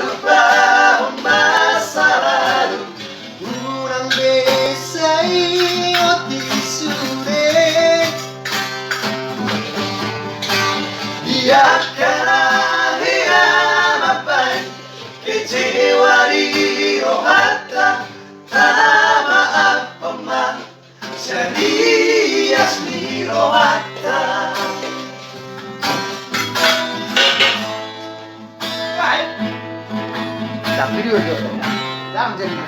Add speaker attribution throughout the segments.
Speaker 1: lupa masa lalu. Urang bisa ingoti sore. Biarkan ahia mapai kecewa di rohata. Maaf pemah serius di rohata. Tapi dia jangan jadi.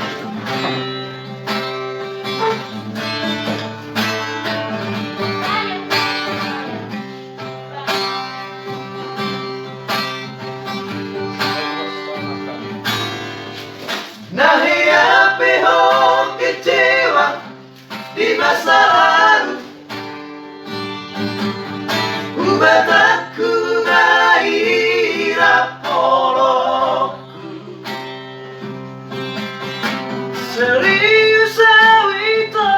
Speaker 1: Nahia peho kecewa di masa lalu. Ubat aku gairah polokku. Serius awito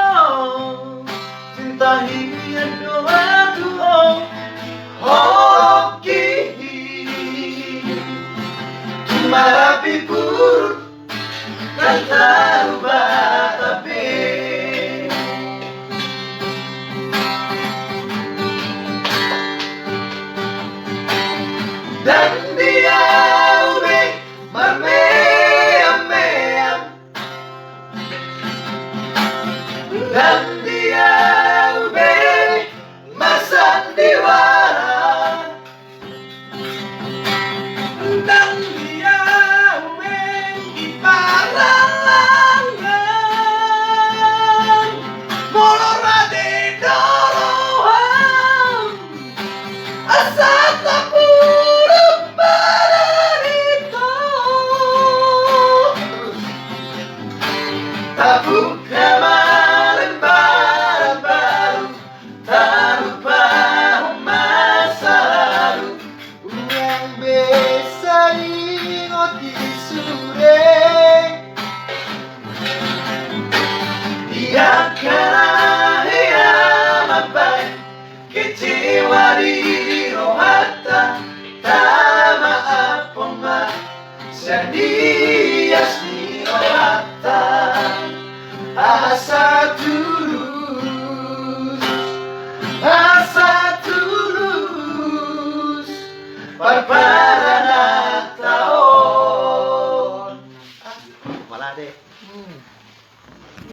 Speaker 1: cinta hian doa tuo hoki. Marapi purut kata